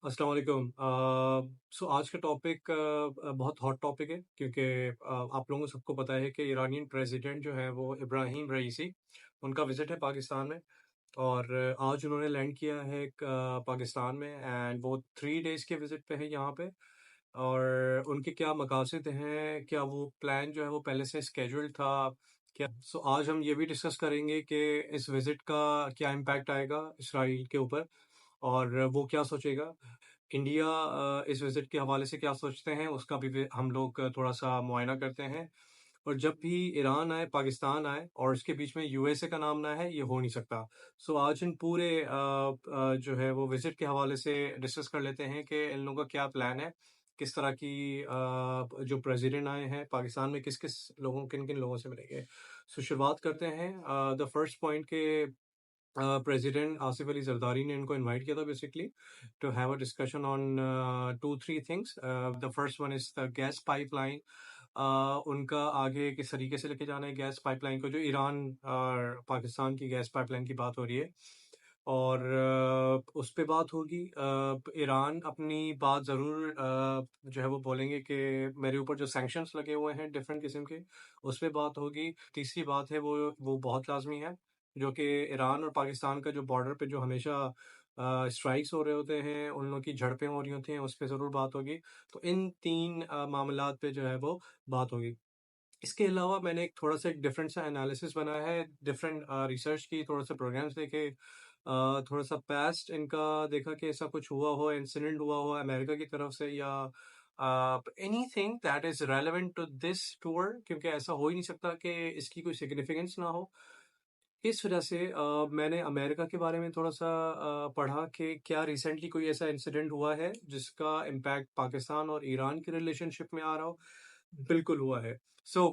अस्सलाम वालेकुम। आज का टॉपिक बहुत हॉट टॉपिक है क्योंकि आप लोगों को सबको पता है कि ईरानियन प्रेसिडेंट जो है वो इब्राहिम रईसी, उनका विजिट है पाकिस्तान में। और आज उन्होंने लैंड किया है पाकिस्तान में एंड वो 3 डेज़ के विजिट पे है यहाँ पे। और उनके क्या मकासद हैं, क्या वो प्लान जो है वो पहले से स्केड्यूल्ड था क्या। आज हम ये भी डिस्कस करेंगे कि इस विजिट का क्या इम्पैक्ट आएगा इसराइल के ऊपर और वो क्या सोचेगा। इंडिया इस विजिट के हवाले से क्या सोचते हैं उसका भी हम लोग थोड़ा सा मुआयना करते हैं। और जब भी ईरान आए, पाकिस्तान आए और इसके बीच में यूएसए का नाम ना है, ये हो नहीं सकता। आज इन पूरे जो है वो विजिट के हवाले से डिस्कस कर लेते हैं कि इन लोगों का क्या प्लान है, किस तरह की जो प्रेसिडेंट आए हैं पाकिस्तान में, किस किस लोगों, किन किन लोगों से मिलेंगे। शुरुआत करते हैं द फर्स्ट पॉइंट के प्रेसिडेंट आसिफ अली जरदारी ने इनको इनवाइट किया था basically to have a discussion on 2-3 things. The first one is the gas pipeline. उनका आगे किस तरीके से लेके जाना है गैस पाइपलाइन को, जो ईरान और पाकिस्तान की गैस पाइपलाइन की बात हो रही है। और उस पे बात होगी। ईरान अपनी बात ज़रूर जो है वो बोलेंगे कि मेरे ऊपर जो सैंक्शंस लगे हुए हैं डिफरेंट किस्म के, उस पे बात होगी। तीसरी बात है वो बहुत लाजमी है, जो कि ईरान और पाकिस्तान का जो बॉर्डर पे जो हमेशा स्ट्राइक्स हो रहे होते हैं, उन लोगों की झड़पें हो रही होती हैं, उस पे ज़रूर बात होगी। तो इन 3 मामलात पे जो है वो बात होगी। इसके अलावा मैंने एक थोड़ा-सा एक डिफरेंट सा एनालिसिस बनाया है, डिफरेंट रिसर्च की, थोड़ा-सा प्रोग्राम्स देखे, थोड़ा-सा पास्ट इनका देखा कि ऐसा कुछ हुआ हो, इंसिडेंट हुआ हो अमेरिका की तरफ से या anything that is relevant to this tour, क्योंकि ऐसा हो ही नहीं सकता कि इसकी कोई सिग्निफिकेंस ना हो। इस वजह से मैंने अमेरिका के बारे में थोड़ा-सा पढ़ा कि क्या रिसेंटली कोई ऐसा इंसिडेंट हुआ है जिसका इम्पैक्ट पाकिस्तान और ईरान की रिलेशनशिप में आ रहा हो? बिल्कुल हुआ है। सो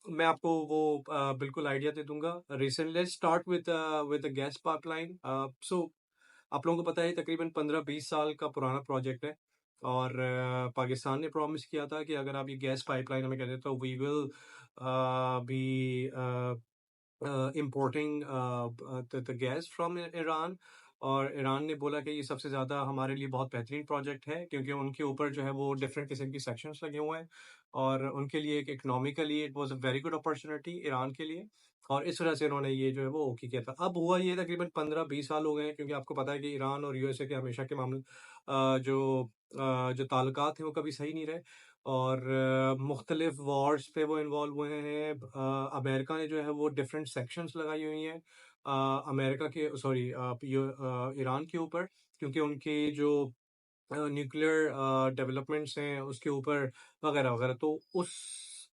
मैं आपको वो बिल्कुल आइडिया दे दूँगा। Recent let's start with the gas pipeline. आप लोगों को पता है तकरीबन 15-20 साल का पुराना प्रोजेक्ट है। और पाकिस्तान ने प्रॉमिस किया था कि अगर आप ये गैस पाइपलाइन हमें कर दें तो we will be importing the gas from Iran. और ईरान ने बोला कि ये सबसे ज़्यादा हमारे लिए बहुत बेहतरीन प्रोजेक्ट है क्योंकि उनके ऊपर जो है वो डिफरेंट किस्म की सेक्शंस लगे हुए हैं और उनके लिए एक economically it was a very good opportunity Iran के लिए। और इस वजह से इन्होंने ये जो है वो ओके किया था। अब हुआ ये तकरीबन 15-20 साल हो गए हैं, क्योंकि आपको पता है कि ईरान और यूएसए के हमेशा के मामले जो ताल्लुकात हैं वो कभी सही नहीं रहे। और मुख्तलिफ वॉर्स पे वो इन्वॉल्व हुए हैं। अमेरिका ने जो है वो डिफरेंट सेक्शंस लगाई हुई हैं अमेरिका के, सॉरी, ईरान के ऊपर, क्योंकि उनके जो न्यूक्लियर डेवलपमेंट्स हैं उसके ऊपर वगैरह वगैरह। तो उस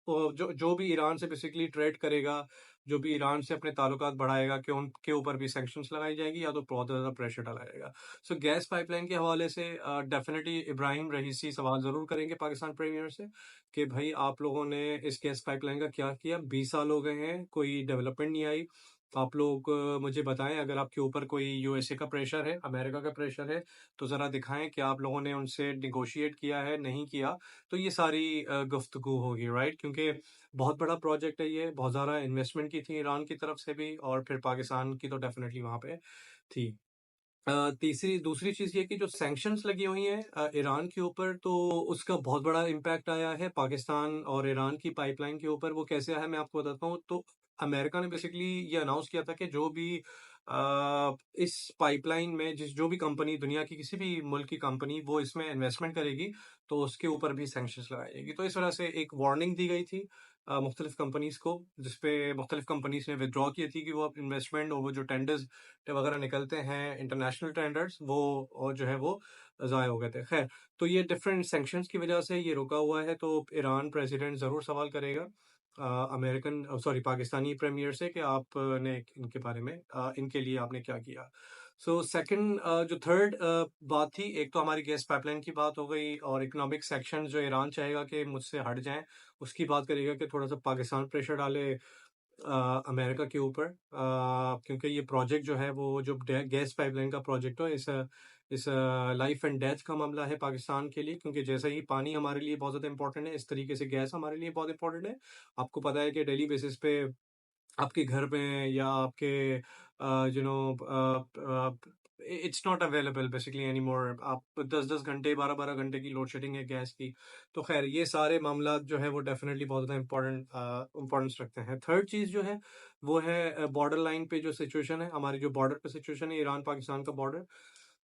जो जो भी ईरान से बेसिकली ट्रेड करेगा, जो भी ईरान से अपने ताल्लुकात बढ़ाएगा, कि उनके ऊपर भी सैंक्शंस लगाई जाएगी या तो बहुत ज़्यादा प्रेशर डाला जाएगा। गैस पाइपलाइन के हवाले से डेफिनेटली इब्राहिम रईसी सवाल ज़रूर करेंगे पाकिस्तान प्रीमियर से कि भाई आप लोगों ने इस गैस पाइपलाइन का क्या किया? 20 साल हो गए हैं, कोई डेवलपमेंट नहीं आई। आप लोग मुझे बताएं, अगर आपके ऊपर कोई यूएसए का प्रेशर है, अमेरिका का प्रेशर है, तो ज़रा दिखाएं कि आप लोगों ने उनसे नेगोशिएट किया है, नहीं किया। तो ये सारी गुफ्तगू होगी, राइट? क्योंकि बहुत बड़ा प्रोजेक्ट है ये, बहुत ज़्यादा इन्वेस्टमेंट की थी ईरान की तरफ से भी और फिर पाकिस्तान की तो डेफिनेटली वहाँ पे थी। तीसरी दूसरी चीज़ ये कि जो सैंक्शंस लगी हुई हैं ईरान के ऊपर, तो उसका बहुत बड़ा इम्पैक्ट आया है पाकिस्तान और ईरान की पाइपलाइन के ऊपर। वो कैसे आया मैं आपको बताता हूँ। तो अमेरिका ने बेसिकली ये अनाउंस किया था कि जो भी इस पाइपलाइन में जो भी कंपनी, दुनिया की किसी भी मुल्क की कंपनी वो इसमें इन्वेस्टमेंट करेगी, तो उसके ऊपर भी सैंक्शंस लगाई जाएगी। तो इस वजह से एक वार्निंग दी गई थी मुख्तलिफ कंपनीज़ को, जिसपे मुख्तलिफ कंपनीज़ ने विदड्रॉ की थी कि वो इन्वेस्टमेंट और वो जो टेंडर्स वगैरह निकलते हैं, इंटरनेशनल टेंडर्स, वो और जो है वो ज़ाया हो गए थे। खैर, तो ये डिफरेंट सैंक्शंस की वजह से ये रुका हुआ है। तो ईरान प्रेसिडेंट ज़रूर सवाल करेगा अमेरिकन, सॉरी, पाकिस्तानी प्रीमियर से कि आपने इनके बारे में इनके लिए आपने क्या किया। सेकंड, जो थर्ड बात थी, एक तो हमारी गैस पाइपलाइन की बात हो गई और इकोनॉमिक सेक्शन जो ईरान चाहेगा कि मुझसे हट जाएं, उसकी बात करेगा कि थोड़ा सा पाकिस्तान प्रेशर डाले अमेरिका के ऊपर, क्योंकि ये प्रोजेक्ट जो है वो जो गैस पाइपलाइन का प्रोजेक्ट हो, इस लाइफ एंड डेथ का मामला है पाकिस्तान के लिए, क्योंकि जैसे ही पानी हमारे लिए बहुत ज़्यादा इंपॉर्टेंट है, इस तरीके से गैस हमारे लिए बहुत इंपॉर्टेंट है। आपको पता है कि डेली बेसिस पे आपके घर में या आपके it's not available basically any more. आप 10-10 घंटे 12-12 घंटे की लोड शेडिंग है गैस की। तो खैर ये सारे मामला जो है वो डेफिनेटली बहुत ज़्यादा इंपॉर्टेंस रखते हैं। थर्ड चीज़ जो है वो है बॉर्डर लाइन पे जो सिचुएशन है, हमारी जो बॉर्डर पे सिचुएशन है ईरान पाकिस्तान का बॉर्डर,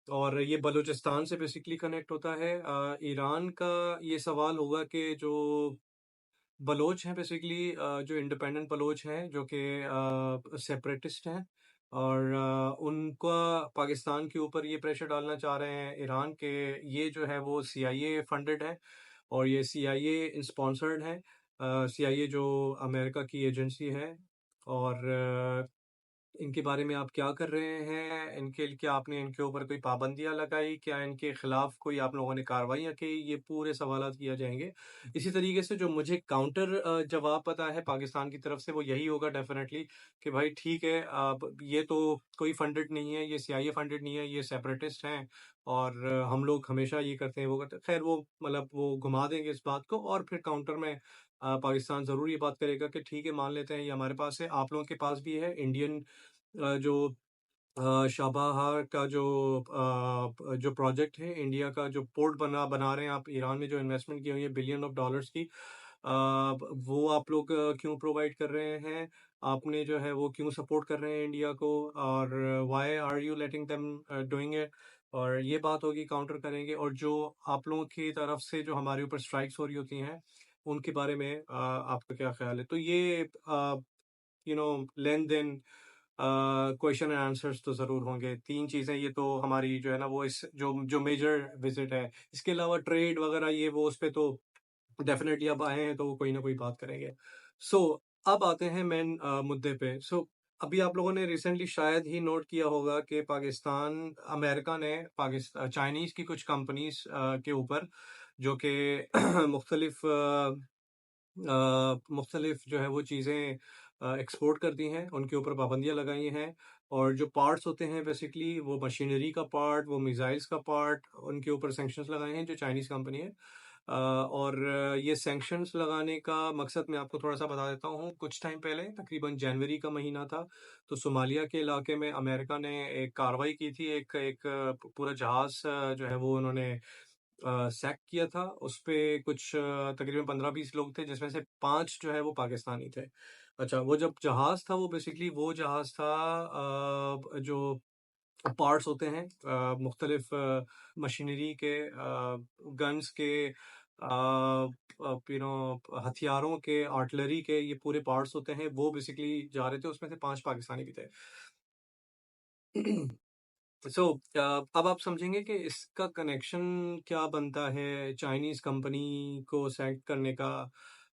और ये बलूचिस्तान से बेसिकली कनेक्ट होता है। ईरान का ये सवाल होगा कि जो बलोच हैं बेसिकली, जो इंडिपेंडेंट बलोच हैं जो कि सेपरेटिस्ट हैं, और उनका पाकिस्तान के ऊपर ये प्रेशर डालना चाह रहे हैं ईरान के ये जो है वो CIA फंडेड है, और ये CIA स्पॉन्सर्ड है। CIA जो अमेरिका की एजेंसी है, और इनके बारे में आप क्या कर रहे हैं? क्या आपने इनके ऊपर कोई पाबंदियाँ लगाई? क्या इनके खिलाफ कोई आप लोगों ने कार्रवाइयाँ की? ये पूरे सवालात किया जाएँगे। इसी तरीके से जो मुझे काउंटर जवाब पता है पाकिस्तान की तरफ से वो यही होगा डेफ़िनेटली कि भाई ठीक है, अब ये तो कोई फंडेड नहीं है, ये CIA फंडेड नहीं है, ये सेपरेटिस्ट हैं, और हम लोग हमेशा ये करते हैं, वो करते हैं। ख़ैर वो मतलब वो घुमा देंगे इस बात को, और फिर काउंटर में पाकिस्तान ज़रूर ये बात करेगा कि ठीक है, मान लेते हैं ये हमारे पास है, आप लोगों के पास भी है। इंडियन जो शाबाहा का जो प्रोजेक्ट है, इंडिया का जो पोर्ट बना बना रहे हैं आप, ईरान में जो इन्वेस्टमेंट की हुई है बिलियन ऑफ डॉलर्स की, वो आप लोग क्यों प्रोवाइड कर रहे हैं? आपने जो है वो क्यों सपोर्ट कर रहे हैं इंडिया को, और why are you letting them doing it? और ये बात होगी, काउंटर करेंगे। और जो आप लोगों की तरफ से जो हमारे ऊपर स्ट्राइक्स हो रही होती हैं, उनके बारे में आपका क्या ख्याल है? तो ये लेन-देन क्वेश्चन एंड आंसर्स तो ज़रूर होंगे। 3 चीज़ें ये तो हमारी जो है ना वो इस जो जो मेजर विज़िट है। इसके अलावा ट्रेड वगैरह ये वो उस पे तो डेफ़िनेटली अब आए हैं तो वो कोई ना कोई बात करेंगे। सो अब आते हैं मेन मुद्दे पे। सो अभी आप लोगों ने रिसेंटली शायद ही नोट किया होगा कि अमेरिका ने चाइनीज़ की कुछ कंपनीज़ के ऊपर जो कि मुख्तलिफ़ मुख्तलिफ जो है वो चीज़ें एक्सपोर्ट करती हैं, उनके ऊपर पाबंदियाँ लगाई हैं, और जो पार्ट्स होते हैं बेसिकली वो मशीनरी का पार्ट, वो मिसाइल्स का पार्ट, उनके ऊपर सैंक्शंस लगाए हैं जो चाइनीज़ कंपनी है। और ये सैंक्शंस लगाने का मकसद मैं आपको थोड़ा-सा बता देता हूँ। कुछ टाइम पहले तकरीबन जनवरी का महीना था, तो सोमालिया के इलाके में अमेरिका ने एक कार्रवाई की थी। एक एक पूरा जहाज़ जो है वो उन्होंने सैक किया था। उसपे कुछ तकरीबन 15-20 लोग थे, जिसमें से 5 जो है वो पाकिस्तानी थे। अच्छा, वो जब जहाज़ था वो बेसिकली वो जहाज़ था जो पार्ट्स होते हैं मुख्तलिफ मशीनरी के, गन्स के, हथियारों के, आर्टिलरी के, ये पूरे पार्ट्स होते हैं, वो बेसिकली जा रहे थे, उसमें से 5 पाकिस्तानी भी थे। सो अब आप समझेंगे कि इसका कनेक्शन क्या बनता है चाइनीज कंपनी को सेलेक्ट करने का,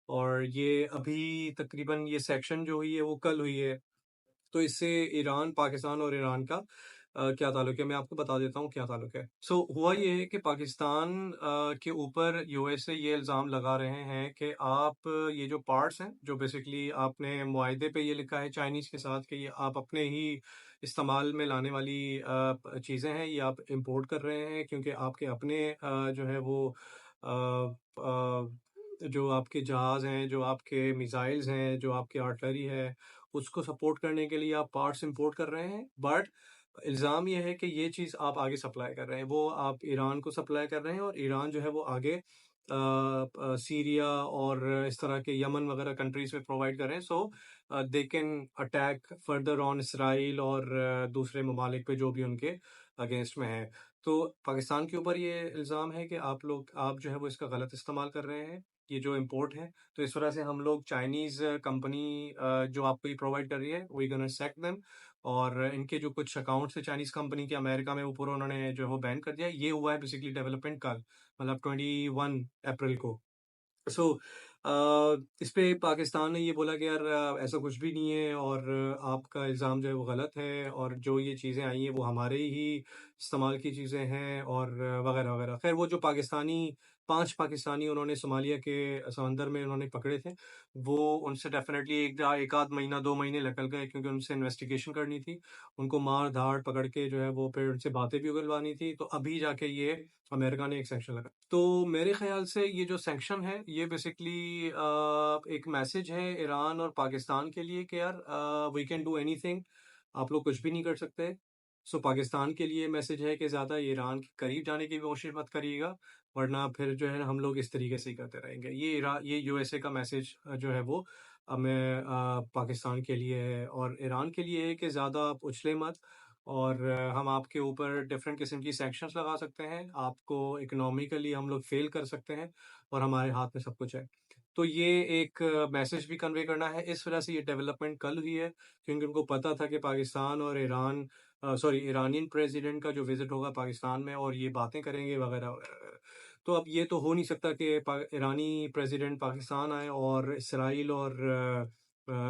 और ये अभी तकरीबन ये सेक्शन जो हुई है वो कल हुई है। तो इससे ईरान, पाकिस्तान और ईरान का क्या ताल्लुक है, मैं आपको बता देता हूँ क्या ताल्लुक है। सो हुआ ये है कि पाकिस्तान के ऊपर यूएसए ये इल्ज़ाम लगा रहे हैं कि आप ये जो पार्ट्स हैं, जो बेसिकली आपने मुआहदे पे ये लिखा है चाइनीज़ के साथ कि ये आप अपने ही इस्तेमाल में लाने वाली चीज़ें हैं, ये आप इंपोर्ट कर रहे हैं क्योंकि आपके अपने जो है वो जो आपके जहाज़ हैं, जो आपके मिसाइल्स हैं, जो आपकी आर्टिलरी है, उसको सपोर्ट करने के लिए आप पार्ट्स इंपोर्ट कर रहे हैं। बट इल्ज़ाम ये है कि ये चीज़ आप आगे सप्लाई कर रहे हैं, वो आप ईरान को सप्लाई कर रहे हैं, और ईरान जो है वो आगे सीरिया और इस तरह के यमन वगैरह कंट्रीज़ में प्रोवाइड कर रहे हैं। So they can attack further on Israel और दूसरे ममालिक पे जो भी उनके अगेंस्ट में है। तो पाकिस्तान के ऊपर ये इल्ज़ाम है कि आप जो है वो इसका गलत इस्तेमाल कर रहे हैं, ये जो इम्पोर्ट है। तो इस वजह से हम लोग चाइनीज़ कंपनी जो आपको ये प्रोवाइड कर रही है, वी गोना सैक देम, और इनके जो कुछ अकाउंट्स है चाइनीज़ कंपनी के अमेरिका में, वो पूरा उन्होंने जो है वो बैन कर दिया। ये हुआ है बेसिकली डेवलपमेंट कल, मतलब 21 अप्रैल को। सो इस पे पाकिस्तान ने ये बोला कि यार ऐसा कुछ भी नहीं है, और आपका इल्ज़ाम जो है वो गलत है, और जो ये चीज़ें आई हैं वो हमारे ही इस्तेमाल की चीज़ें हैं, और वगैरह वगैरह। खैर वो जो 5 पाकिस्तानी उन्होंने सोमालिया के समंदर में उन्होंने पकड़े थे, वो उनसे डेफिनेटली एक आध महीना 2 महीने निकल गए, क्योंकि उनसे इन्वेस्टिगेशन करनी थी, उनको मार धाड़ पकड़ के जो है वो फिर उनसे बातें भी उगलवानी थी। तो अभी जाके ये अमेरिका ने एक सैंक्शन लगा। तो मेरे ख्याल से ये जो सैंक्शन है ये बेसिकली एक मैसेज है ईरान और पाकिस्तान के लिए कि यार वी कैन डू एनीथिंग, आप लोग कुछ भी नहीं कर सकते। सो पाकिस्तान के लिए मैसेज है कि ज़्यादा ईरान के करीब जाने की कोशिश मत करिएगा, वरना फिर जो है ना हम लोग इस तरीके से ही करते रहेंगे। ये यूएसए का मैसेज जो है वो मैं पाकिस्तान के लिए है, और ईरान के लिए है कि ज़्यादा आप उछले मत, और हम आपके ऊपर डिफरेंट किस्म की सैंक्शंस लगा सकते हैं, आपको इकोनॉमिकली हम लोग फेल कर सकते हैं, और हमारे हाथ में सब कुछ है। तो ये एक मैसेज भी कन्वे करना है, इस वजह से ये डेवलपमेंट कल हुई है, क्योंकि उनको पता था कि पाकिस्तान और ईरानियन प्रेसिडेंट का जो विजिट होगा पाकिस्तान में, और ये बातें करेंगे वगैरह वगैरह। तो अब ये तो हो नहीं सकता कि ईरानी प्रेसिडेंट पाकिस्तान आए और इसराइल और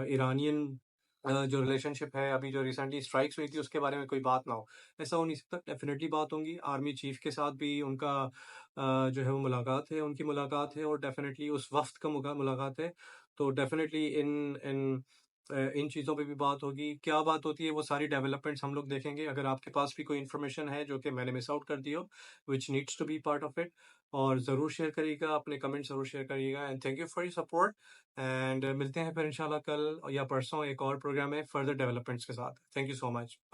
ईरानियन जो रिलेशनशिप है, अभी जो रिसेंटली स्ट्राइक्स हुई थी उसके बारे में कोई बात ना हो। ऐसा हो नहीं सकता, डेफिनेटली बात होंगी। आर्मी चीफ के साथ भी उनका जो है वो मुलाकात है, उनकी मुलाकात है, और डेफिनेटली उस वफ्त का मुलाकात है। तो डेफिनेटली इन इन इन चीज़ों पे भी बात होगी। क्या बात होती है वो सारी डेवलपमेंट्स हम लोग देखेंगे। अगर आपके पास भी कोई इन्फॉर्मेशन है जो कि मैंने मिस आउट कर दी हो, which needs to be part of it, और ज़रूर शेयर करिएगा, अपने कमेंट ज़रूर शेयर करिएगा। And thank you for your support. And मिलते हैं फिर इंशाल्लाह कल या परसों एक और प्रोग्राम में फर्दर डेवलपमेंट्स के साथ। Thank you so much.